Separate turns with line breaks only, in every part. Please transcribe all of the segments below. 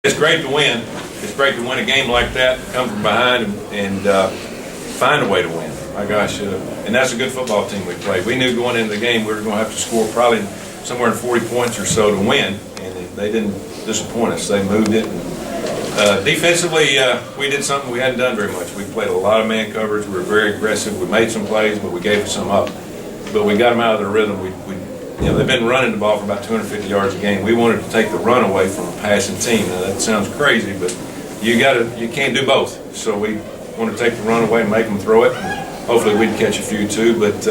It's great to win. It's great to win a game like that, come from behind and find a way to win. My gosh, and that's a good football team we played. We knew going into the game we were going to have to score probably somewhere in 40 points or so to win, and they didn't disappoint us. They moved it. And, defensively, we did something we hadn't done very much. We played a lot of man coverage. We were very aggressive. We made some plays, but we gave some up. But we got them out of their rhythm. They've been running the ball for about 250 yards a game. We wanted to take the run away from a passing team. Now that sounds crazy, but you can't do both. So we want to take the run away and make them throw it. And hopefully we'd catch a few too. But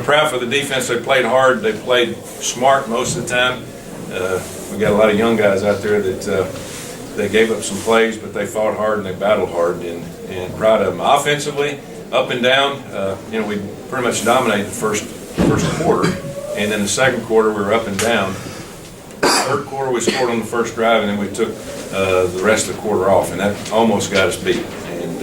proud for the defense. They played hard. They played smart most of the time. We got a lot of young guys out there that they gave up some plays, but they fought hard and they battled hard. And proud of them. Offensively, up and down. We pretty much dominated the first quarter. And then the second quarter, we were up and down. Third quarter, we scored on the first drive, and then we took the rest of the quarter off, and that almost got us beat. And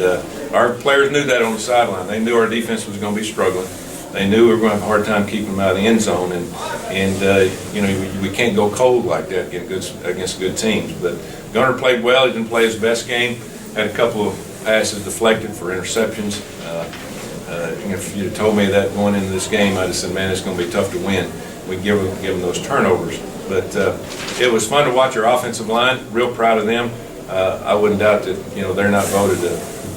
our players knew that on the sideline. They knew our defense was going to be struggling. They knew we were going to have a hard time keeping them out of the end zone, and we can't go cold like that against good teams. But Gunner played well. He didn't play his best game. Had a couple of passes deflected for interceptions. If you'd have told me that going into this game, I'd have said, man, it's going to be tough to win. We give them those turnovers. But it was fun to watch our offensive line. Real proud of them. I wouldn't doubt that they're not voted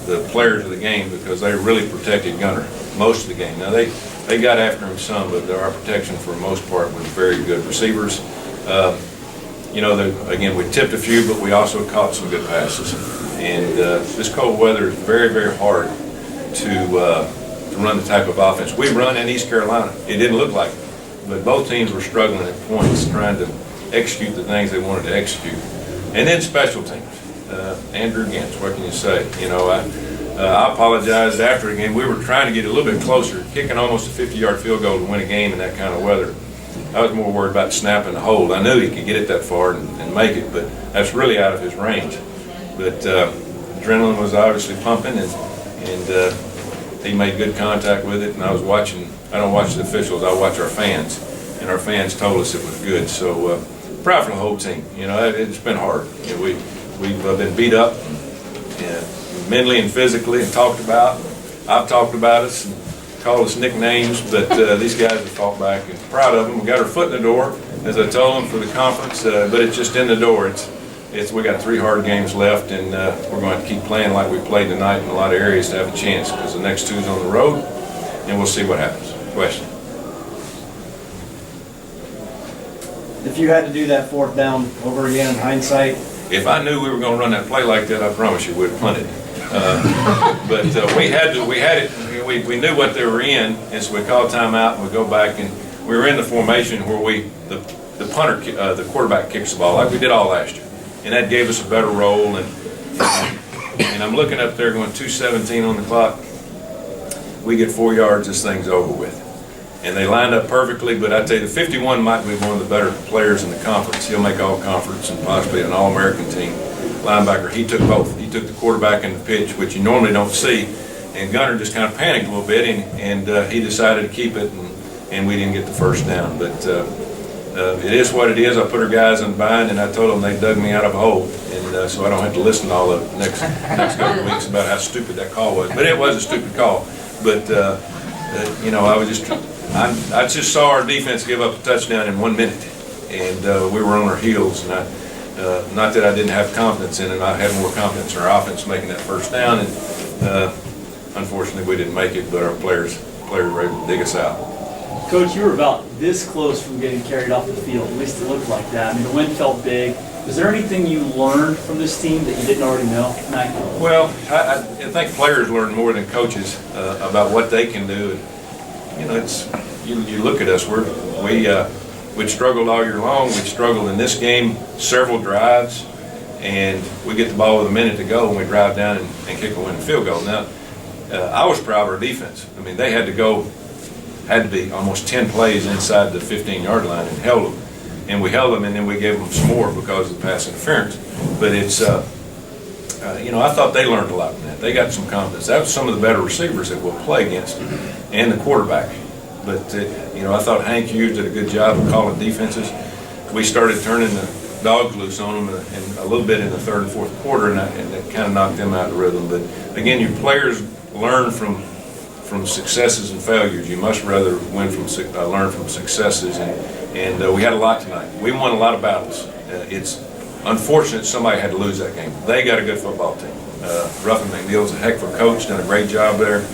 the players of the game because they really protected Gunner most of the game. Now they got after him some, but our protection for the most part was very good. Receivers, again, we tipped a few, but we also caught some good passes. And this cold weather is very, very hard to run the type of offense we run in East Carolina. It didn't look like it, but both teams were struggling at points trying to execute the things they wanted to execute. And then special teams. Andrew Gantz, what can you say? I apologized after the game. We were trying to get a little bit closer, kicking almost a 50-yard field goal to win a game in that kind of weather. I was more worried about snapping the hold. I knew he could get it that far and make it, but that's really out of his range. But adrenaline was obviously pumping, and he made good contact with it, and I was watching. I don't watch the officials, I watch our fans, and our fans told us it was good. So proud for the whole team. It's been hard. We've been beat up mentally and physically and talked about. I've talked about us and called us nicknames, but these guys have fought back, and proud of them. We got our foot in the door, as I told them, for the conference, but it's just in the door. We got 3 hard games left, and we're going to keep playing like we played tonight in a lot of areas to have a chance, because the next 2's on the road, and we'll see what happens. Question?
If you had to do that 4th down over again in hindsight?
If I knew we were going to run that play like that, I promise you we'd have punted. But we had it. We knew what they were in, and so we called timeout, and we go back, and we were in the formation where the quarterback kicks the ball like we did all last year. And that gave us a better roll, and I'm looking up there going 2:17 on the clock. We get 4 yards, this thing's over with. And they lined up perfectly, but I tell you, the 51 might be one of the better players in the conference. He'll make all conference and possibly an All-American team. Linebacker, he took both. He took the quarterback and the pitch, which you normally don't see. And Gunner just kind of panicked a little bit, and he decided to keep it, and we didn't get the first down. But it is what it is. I put our guys in bind, and I told them they dug me out of a hole, and so I don't have to listen to all the next couple of weeks about how stupid that call was. But it was a stupid call. But I just saw our defense give up a touchdown in 1 minute, and we were on our heels. And not that I didn't have confidence in it. I had more confidence in our offense making that first down, and unfortunately we didn't make it. But our players were able to dig us out.
Coach, you were about this close from getting carried off the field. At least it looked like that. I mean, the wind felt big. Was there anything you learned from this team that you didn't already know tonight?
Well, I think players learn more than coaches about what they can do. You look at us. We'd struggled all year long. We'd struggled in this game several drives, and we get the ball with a minute to go, and we drive down and kick a winning field goal. Now, I was proud of our defense. I mean, they had to be almost 10 plays inside the 15-yard line and held them. And we held them, and then we gave them some more because of the pass interference. But it's, I thought they learned a lot from that. They got some confidence. That was some of the better receivers that we'll play against, and the quarterback. But, I thought Hank Hughes did a good job of calling defenses. We started turning dogs loose on them, and a little bit in the third and fourth quarter, and that kind of knocked them out of the rhythm. But again, your players learn from successes and failures. You much rather learn from successes, and we had a lot tonight. We won a lot of battles. It's unfortunate somebody had to lose that game. They got a good football team. Ruffin McNeil's a heck of a coach, done a great job there,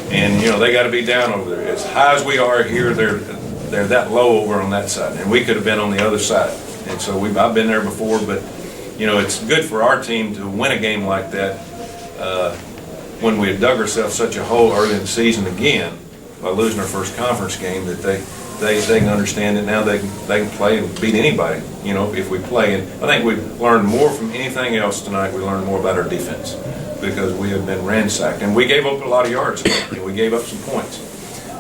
and they got to be down over there. As high as we are here, they're that low over on that side, and we could have been on the other side. And so I've been there before, but it's good for our team to win a game like that when we had dug ourselves such a hole early in the season again by losing our first conference game, that they can understand that now they can play and beat anybody, if we play. And I think we learned more from anything else tonight. We learned more about our defense because we have been ransacked, and we gave up a lot of yards and we gave up some points.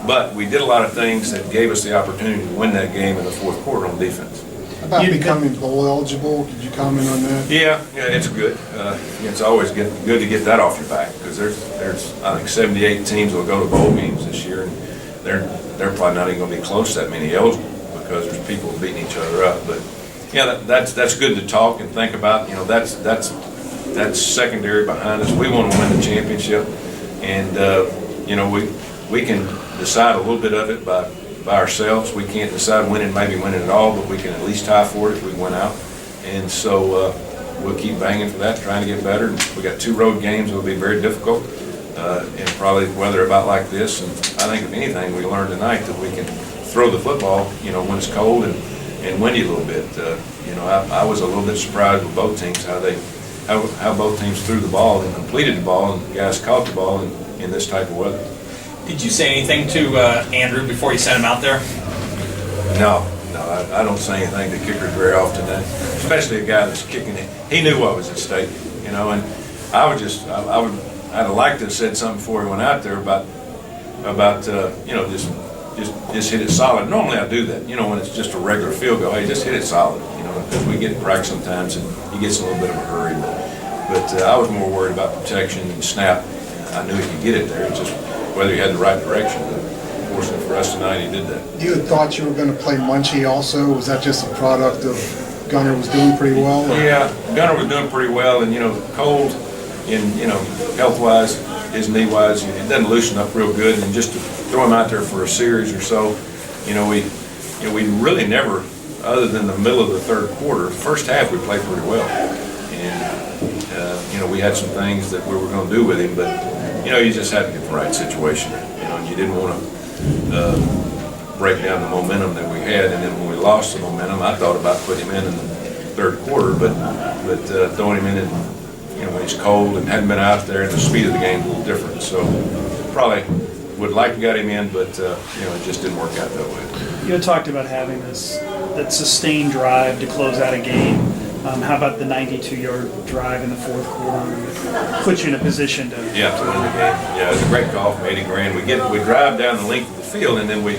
But we did a lot of things that gave us the opportunity to win that game in the fourth quarter on defense.
About becoming bowl eligible, could you comment on that?
Yeah, it's good. It's always good to get that off your back, because there's I think 78 teams will go to bowl games this year, and they're probably not even going to be close to that many eligible because there's people beating each other up. But yeah, that's good to talk and think about. That's secondary behind us. We want to win the championship, and we can decide a little bit of it by ourselves. We can't decide maybe winning it all, but we can at least tie for it if we win out. And so we'll keep banging for that, trying to get better. We got 2 road games that will be very difficult, and probably weather about like this. And I think if anything, we learned tonight that we can throw the football, when it's cold and windy a little bit. I was a little bit surprised with both teams how both teams threw the ball and completed the ball, and the guys caught the ball in this type of weather.
Did you say anything to Andrew before you sent him out there?
No, I don't say anything to kickers very often, especially a guy that's kicking it. He knew what was at stake, and I'd have liked to have said something before he went out there about just hit it solid. Normally I do that, when it's just a regular field goal. Hey, just hit it solid, because we get cracked sometimes, and he gets in a little bit of a hurry. But I was more worried about protection and snap. I knew he could get it there. It's just whether he had the right direction. But fortunately for us tonight, he did that.
You had thought you were going to play Munchie also. Was that just a product of Gunner was doing pretty well? Or?
Yeah, Gunner was doing pretty well, and cold, and health-wise, his knee-wise, it doesn't loosen up real good. And just to throw him out there for a series or so, we really never, other than the middle of the third quarter, first half we played pretty well, and we had some things that we were going to do with him, but you just had to get the right situation, and you didn't want to break down the momentum that we had. And then when we lost the momentum, I thought about putting him in the third quarter, but throwing him in when he's cold and hadn't been out there, and the speed of the game is a little different. So probably would like to get him in, but it just didn't work out that way.
You had talked about having that sustained drive to close out a game. How about the 92-yard drive in the fourth quarter? Put you in a position to
win the game. Yeah, it was a great call from Eddie Grand. We drive down the length of the field, and then we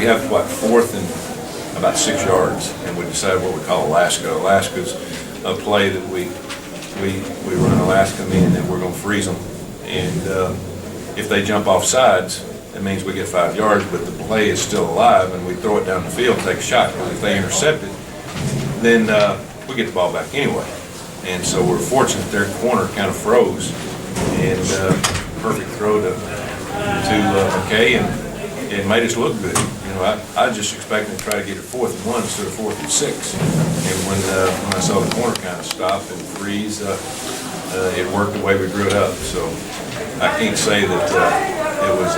have fourth and about 6 yards, and we decided what we call Alaska. Alaska's a play that we run Alaska, meaning that we're going to freeze them, and if they jump off sides, it means we get 5 yards, but the play is still alive, and we throw it down the field and take a shot. Because if they intercept it, then we get the ball back anyway. And so we're fortunate their corner kind of froze, and perfect throw to McKay, and it made us look good. I just expected to try to get it 4th and 1 instead of 4th and 6. And when I saw the corner kind of stop and freeze, it worked the way we drew it up. So I can't say that it was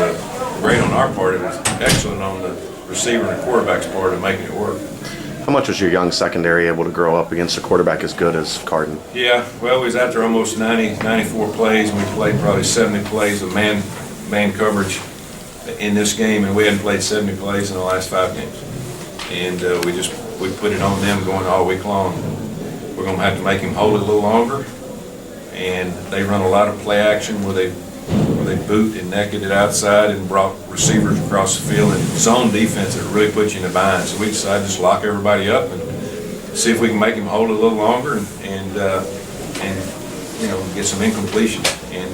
great on our part. It was excellent on the receiver and quarterback's part of making it work.
How much was your young secondary able to grow up against a quarterback as good as Carden?
Yeah, well, we was out there almost 94 plays, and we played probably 70 plays of man coverage in this game, and we hadn't played 70 plays in the last 5 games. And we put it on them going all week long. We're going to have to make him hold it a little longer, and they run a lot of play action where they boot and naked it outside and brought receivers across the field, and zone defense that really puts you in a bind. So we decided to just lock everybody up and see if we can make him hold it a little longer and get some incompletion, and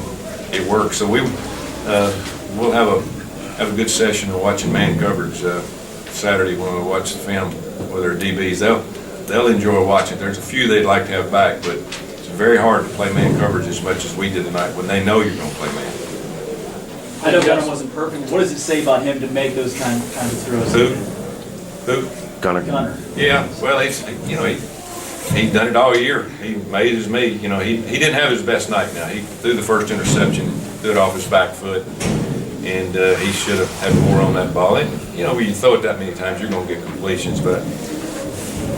it worked. So we'll have a good session of watching man coverage Saturday when we watch the film with our DBs. they'll enjoy watching. There's a few they'd like to have back, but it's very hard to play man coverage as much as we did tonight when they know you're going to play man.
I know Gunner wasn't perfect. What does it say about him to make those kind of throws?
Who?
Gunner.
Gunner.
Yeah, well, he's done it all year. He made as me. He didn't have his best night now. He threw the first interception, threw it off his back foot, and he should have had more on that ball. And, when you throw it that many times, you're going to get completions. But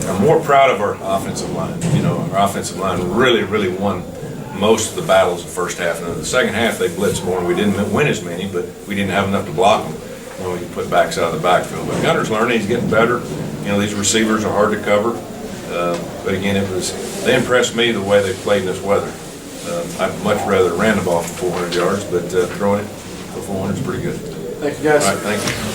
I'm more proud of our offensive line. Our offensive line really, really won most of the battles the first half. And in the second half, they blitzed more, and we didn't win as many, but we didn't have enough to block them when we put backs out of the backfield. But Gunner's learning. He's getting better. These receivers are hard to cover. But again, they impressed me the way they played in this weather. I'd much rather ran the ball for 400 yards, but throwing it for 400 is pretty good.
Thank you, guys.
All right, thank you.